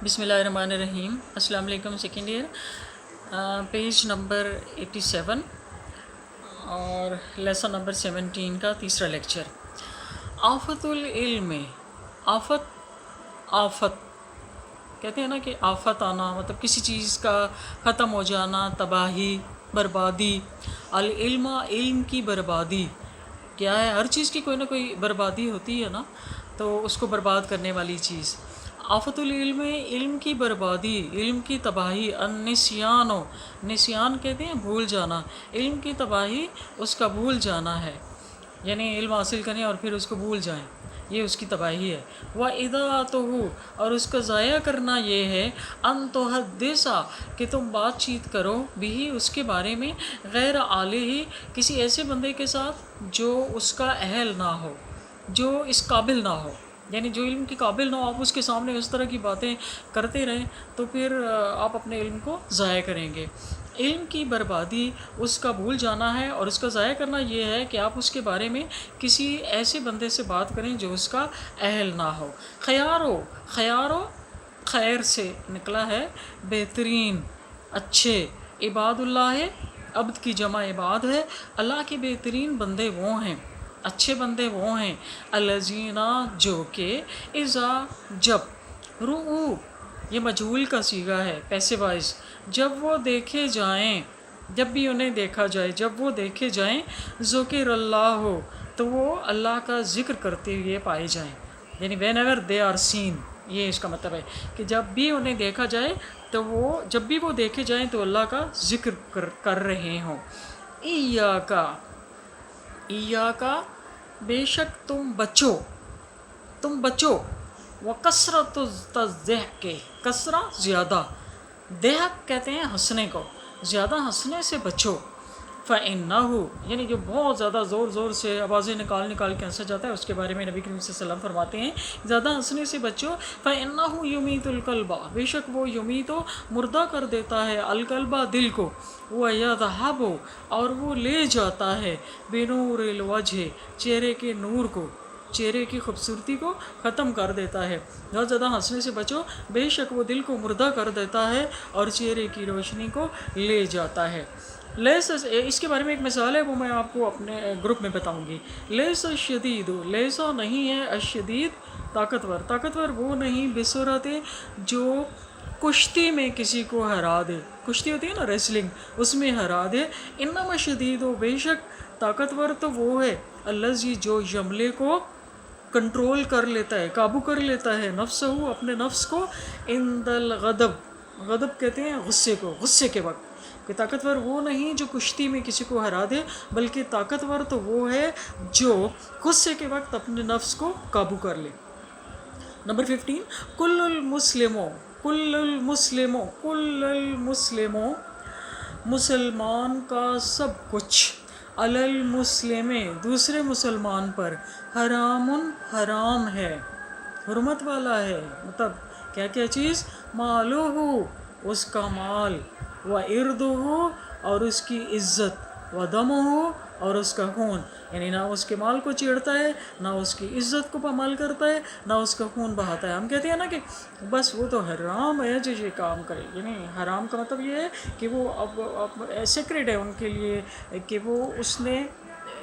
बिस्मिल्लाहिर्रहमानिर्रहीम। अस्सलाम वालेकुम। सेकेंड ईयर, पेज नंबर 87 और लेसन नंबर 17 का तीसरा लेक्चर। आफतुल इल्म। आफत आफत कहते हैं ना कि आफत आना मतलब किसी चीज़ का ख़त्म हो जाना, तबाही, बर्बादी। अल इल्म, इल्म की बर्बादी क्या है? हर चीज़ की कोई ना कोई बर्बादी होती है ना, तो उसको बर्बाद करने वाली चीज़। आफतुल इल्म, इल्म की बर्बादी, इल्म की तबाही। निस्यान हो, निस्यान कहते हैं भूल जाना। इल्म की तबाही उसका भूल जाना है, यानी इल्म हासिल करें और फिर उसको भूल जाएं, ये उसकी तबाही है। वह इदा तो हो, और उसका ज़ाया करना ये है अन तो हदसा कि तुम बातचीत करो भी उसके बारे में, गैर आले ही किसी ऐसे बंदे के साथ जो उसका अहल ना हो, जो इस काबिल ना हो, यानी जो इल्म के काबिल ना हो। आप उसके सामने उस तरह की बातें करते रहें तो फिर आप अपने इल्म को ज़ाया करेंगे। इल्म की बर्बादी उसका भूल जाना है, और उसका ज़ाया करना ये है कि आप उसके बारे में किसी ऐसे बंदे से बात करें जो उसका अहल ना हो। खयारो, खयारो खैर से निकला है, बेहतरीन, अच्छे। इबादुल्लाह है, अब्द की जमा इबाद है। अल्लाह के बेहतरीन बंदे वो हैं, अच्छे बंदे वो हैं, अल्लज़ीना जो कि इज़ा जब, रूऊ ये मजहूल का सीगा है, पैसे वाइज, जब वो देखे जाएं, जब भी उन्हें देखा जाए, जब वो देखे जाएं, ज़ुकिर अल्लाह हो तो वो अल्लाह का ज़िक्र करते हुए पाए जाएं, यानी whenever they are seen, ये इसका मतलब है कि जब भी उन्हें देखा जाए तो वो, जब भी वो देखे जाएं तो अल्लाह का ज़िक्र कर रहे हों। ईया का बेशक तुम बचो, तुम बचो। व कसरत तज़ह के, कसरा ज़्यादा, देहक कहते हैं हंसने को, ज़्यादा हंसने से बचो। फ़इन्नहु यानी जो बहुत ज़्यादा ज़ोर ज़ोर से आवाज़ें निकाल के हंसा जाता है, उसके बारे में नबी करीम सल्लल्लाहु अलैहि वसल्लम फरमाते हैं ज़्यादा हंसने से बचो। फ़इन्नहु युमीतुल कल्बा, बेशक वो युमीतो मुर्दा कर देता है, अलकल्बा दिल को। व यज़हबु और वो ले जाता है, बिनूरिल वजह चेहरे के नूर को, चेहरे की खूबसूरती को ख़त्म कर देता है। बहुत ज़्यादा हंसने से बचो, बेशक वो दिल को मुर्दा कर देता है और चेहरे की रोशनी को ले जाता है। लेस, इसके बारे में एक मिसाल है, वो मैं आपको अपने ग्रुप में बताऊंगी। लेस शदीद, लेसा नहीं है, अशदीद ताकतवर, ताकतवर वो नहीं, बिसूरत जो कुश्ती में किसी को हरा दे, कुश्ती होती है ना रेसलिंग, उसमें हरा दे। इन्नमा शदीद हो, बेशक ताकतवर तो वो है, अल्लज़ी जो यमले को कंट्रोल कर लेता है, काबू कर लेता है, नफ्सहू अपने नफ्स को, इंदल गदब, गदब कहते हैं गुस्से को, गुस्से के वक्त। कि ताकतवर वो नहीं जो कुश्ती में किसी को हरा दे, बल्कि ताकतवर तो वो है जो गुस्से के वक्त अपने नफ्स को काबू कर ले। नंबर 15, कुल्लुल मुस्लिमों, कुल्लुल मुस्लिमों, कुल्लुल मुस्लिमों मुसलमान का सब कुछ, अलल मुस्लिमे दूसरे मुसलमान पर, हरामुन हराम है, हुर्मत वाला है। मतलब क्या क्या चीज़? मालूहु उसका माल, व इर्दुहु और उसकी इज़्ज़त, व दमुहु और उसका खून, यानी ना उसके माल को छेड़ता है, ना उसकी इज़्ज़त को पामाल करता है, ना उसका खून बहाता है। हम कहते हैं ना कि बस वो तो हराम है जो ये काम करे, यानी हराम का मतलब ये है कि वो अब सेक्रेट है उनके लिए कि वो उसने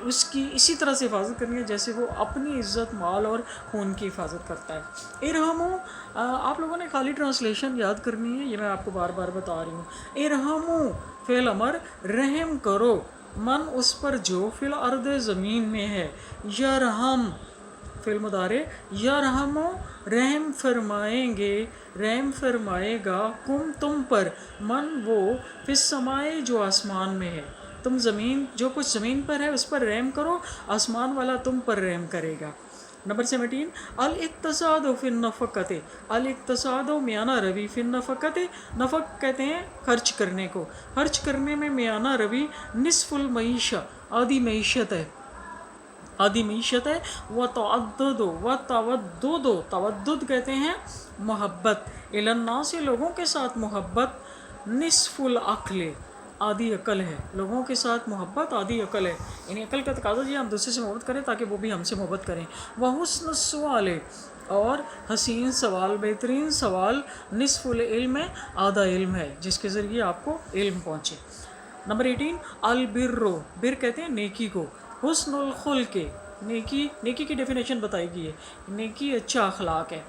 उसकी इसी तरह से हिफाजत करनी है जैसे वो अपनी इज़्ज़त, माल और खून की हिफाजत करता है। इरहमो, आप लोगों ने खाली ट्रांसलेशन याद करनी है, ये मैं आपको बार बार बता रही हूँ। इरहमो फ़िल अमर, रहम करो, मन उस पर जो फ़िल अर्द ज़मीन में है, यरहम फ़िल मुदारे, यरहमो रहम फरमाएंगे, रहम फरमाएगा, कुम तुम पर, मन वो, फिस समाए जो आसमान में है, तुम ज़मीन, जो कुछ ज़मीन पर है उस पर रहम करो, आसमान वाला तुम पर रहम करेगा। नंबर 17, अल इक्तसादो फिन नफ़क़ते, अल इक्तसादो मियाना रवि, फिन नफ़क़ते, नफ़क़ कहते हैं खर्च करने को, खर्च करने में मियाना रवि, निस्फुल मईशा आधी मईशत है, आदि मीशत है। व तअद्दुदो, व तवद्दुदो, तवद्दुद कहते हैं मोहब्बत, इलन्ना से लोगों के साथ मोहब्बत, निस्फुल अक्ल आधी अकल है, लोगों के साथ मोहब्बत आधी अकल है, यानी अकल का तकाज़ा ये हम दूसरे से मोहब्बत करें ताकि वो भी हमसे मोहब्बत करें। व हुस्न सुआले اور حسین سوال، بہترین سوال نصف العلم ہے، آدھا علم ہے، جس کے ذریعے آپ کو علم پہنچے۔ نمبر 18 البر، بر کہتے ہیں نیکی کو، حسن الخلق، نیکی کی ڈیفینیشن بتائی گئی ہے، نیکی اچھا اخلاق ہے،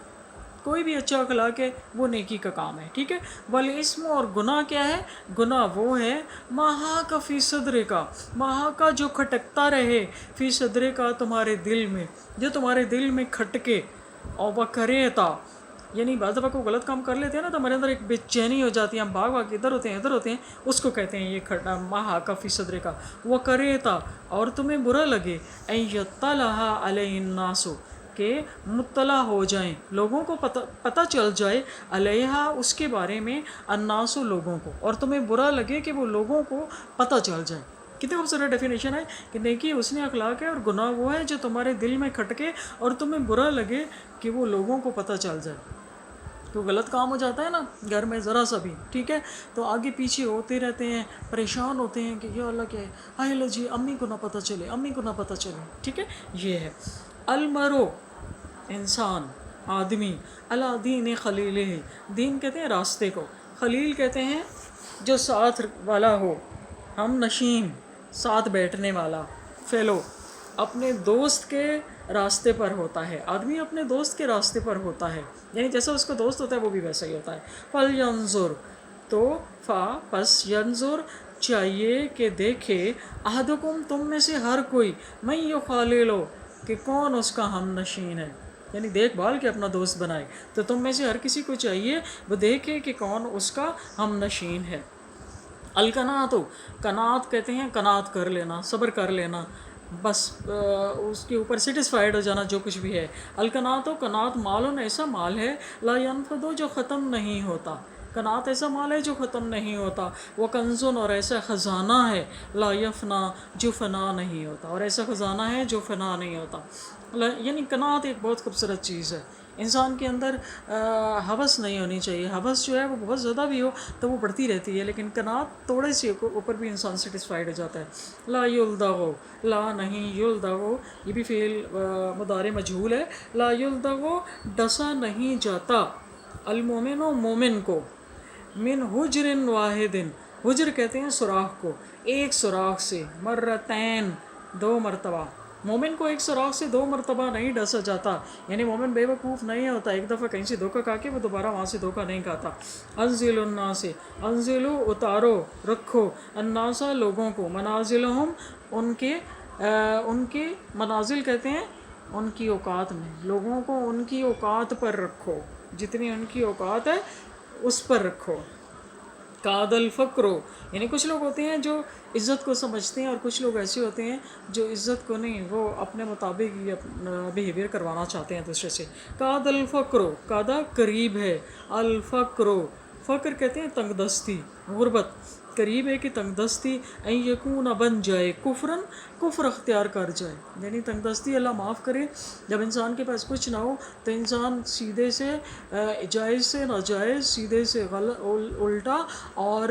کوئی بھی اچھا اخلاق ہے وہ نیکی کا کام ہے، ٹھیک ہے۔ والاسم، اور گناہ کیا ہے؟ گناہ وہ ہے ماہا کا فی صدر کا، ماہا کا جو کھٹکتا رہے، فی صدر کا تمہارے دل میں، جو تمہارے دل میں کھٹکے، اور وہ کریتا، یعنی بعض دفعہ کوئی غلط کام کر لیتے ہیں نا تو ہمارے اندر ایک بے چینی ہو جاتی ہے، ہم بھاگ بھاگ ادھر ہوتے ہیں، اس کو کہتے ہیں یہ کھٹا ماہا کا فی صدر کا۔ وہ کریتا، اور تمہیں برا لگے، ان یطلع علیہ الناس، کہ مطلع ہو جائیں، لوگوں کو پتہ چل جائے، علیہ اس کے بارے میں، الناس لوگوں کو، اور تمہیں برا لگے کہ وہ لوگوں کو پتہ چل جائے۔ کتنی خوبصورت ڈیفینیشن ہے کہ نیکی حسن اخلاق ہے اور گناہ وہ ہے جو تمہارے دل میں کھٹکے اور تمہیں برا لگے کہ وہ لوگوں کو پتہ چل جائے۔ تو غلط کام ہو جاتا ہے نا گھر میں ذرا سا بھی، ٹھیک ہے، تو آگے پیچھے ہوتے رہتے ہیں، پریشان ہوتے ہیں کہ یا اللہ کیا ہے، ہائے اللہ جی امی کو نہ پتہ چلے، امی کو نہ پتہ چلے، ٹھیک ہے، یہ ہے۔ المرو، انسان، آدمی، علی دین خلیلہ، دین کہتے ہیں راستے کو، خلیل کہتے ہیں جو ساتھ والا ہو، ہم نشین، ساتھ بیٹھنے والا، فیلو، اپنے دوست کے راستے پر ہوتا ہے، آدمی اپنے دوست کے راستے پر ہوتا ہے، یعنی جیسا اس کا دوست ہوتا ہے وہ بھی ویسا ہی ہوتا ہے۔ فَلْيَنظُرْ، تو پس ینظر، چاہیے کہ دیکھے، احدکم، تم میں سے ہر کوئی، من یخاللو، کہ کون اس کا ہم نشین ہے، یعنی دیکھ بھال کے اپنا دوست بنائے، تو تم میں سے ہر کسی کو چاہیے وہ دیکھے کہ کون اس کا ہم نشین ہے۔ القناعت، قناعت کہتے ہیں قناعت کر لینا، صبر کر لینا، بس اس کے اوپر سیٹسفائیڈ ہو جانا جو کچھ بھی ہے۔ القناعت، قناعت مال، ایسا مال ہے، لا ينفد، جو ختم نہیں ہوتا، قناعت ایسا مال ہے جو ختم نہیں ہوتا۔ وہ کنزن، اور ایسا خزانہ ہے، لا یفنا، جو فنا نہیں ہوتا، اور ایسا خزانہ ہے جو فنا نہیں ہوتا۔ یعنی قناعت ایک بہت خوبصورت چیز ہے، انسان کے اندر ہوس نہیں ہونی چاہیے، ہوس جو ہے وہ بہت زیادہ بھی ہو تو وہ بڑھتی رہتی ہے، لیکن قناعت تھوڑے سے اوپر بھی انسان سیٹسفائیڈ ہو جاتا ہے۔ لا یلدغ، لا نہیں، یلدغ یہ بھی فعل مضارع مجہول ہے، لا یلدغ ڈسا نہیں جاتا، المومن، مومن کو، من حجر واحد، حجر کہتے ہیں سوراخ کو، ایک سوراخ سے، مرتین، دو مرتبہ، مومن کو ایک سوراخ سے دو مرتبہ نہیں ڈسا جاتا، یعنی مومن بے وقوف نہیں ہوتا، ایک دفعہ کہیں سے دھوکہ کھا کے وہ دوبارہ وہاں سے دھوکہ نہیں کھاتا۔ انزل الناس، انزلو اتارو، رکھو، الناس لوگوں کو، منازلہم ان کے منازل کہتے ہیں ان کی اوقات میں، لوگوں کو ان کی اوقات پر رکھو، جتنی ان کی اوقات ہے اس پر رکھو۔ کاد الفقر، یعنی کچھ لوگ ہوتے ہیں جو عزت کو سمجھتے ہیں اور کچھ لوگ ایسے ہوتے ہیں جو عزت کو نہیں، وہ اپنے مطابق ہی بیہیویئر کروانا چاہتے ہیں دوسرے سے۔ کاد الفقر، کادا قریب ہے، الفقر، فقر کہتے ہیں تنگ دستی، غربت، قریب ہے کہ تنگ دستی، این یکون بن جائے، کفرن، کفر اختیار کر جائے، یعنی تنگ دستی اللہ معاف کرے، جب انسان کے پاس کچھ نہ ہو تو انسان سیدھے سے جائز سے ناجائز، سیدھے سے الٹا، اور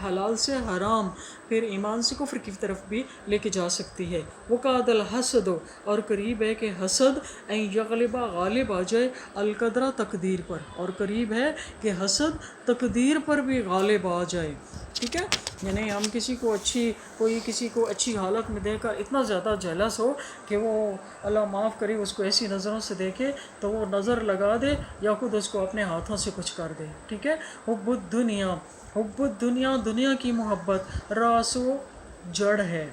حلال سے حرام، پھر ایمان سے کفر کی طرف بھی لے کے جا سکتی ہے۔ وقاد الحسد، اور قریب ہے کہ حسد، این یغلبا، غالب آ جائے، القدرہ، تقدیر پر، اور قریب ہے کہ حسد تقدیر پر بھی غالب آ جائے، ٹھیک ہے، یعنی ہم کوئی کسی کو اچھی حالت میں دیکھ کر اتنا زیادہ جیلس ہو کہ وہ اللہ معاف کرے اس کو ایسی نظروں سے دیکھے تو وہ نظر لگا دے یا خود اس کو اپنے ہاتھوں سے کچھ کر دے، ٹھیک ہے۔ حب الدنیا، حب الدنیا، دنیا کی محبت، راس و جڑ ہے،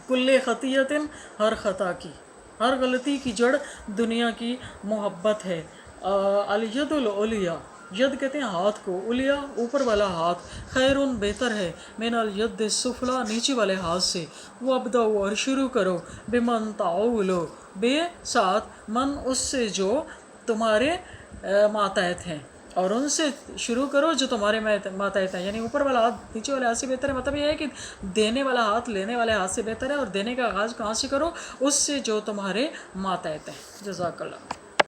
کل خطیۃ، ہر خطا کی، ہر غلطی کی جڑ دنیا کی محبت ہے۔ الید العلیٰ، ید کہتے ہیں ہاتھ کو، علیا اوپر والا ہاتھ، خیرون بہتر ہے، من الید السفلی نیچے والے ہاتھ سے، وابدؤ اور شروع کرو، بمن تعولو بے ساتھ، من اس سے جو تمہارے ماتحت ہیں، اور ان سے شروع کرو جو تمہارے ماتحت ہیں، یعنی اوپر والا ہاتھ نیچے والے ہاتھ سے بہتر ہے، مطلب یہ ہے کہ دینے والا ہاتھ لینے والے ہاتھ سے بہتر ہے، اور دینے کا آغاز کہاں سے کرو؟ اس سے جو تمہارے ماتحت ہیں۔ جزاک اللہ۔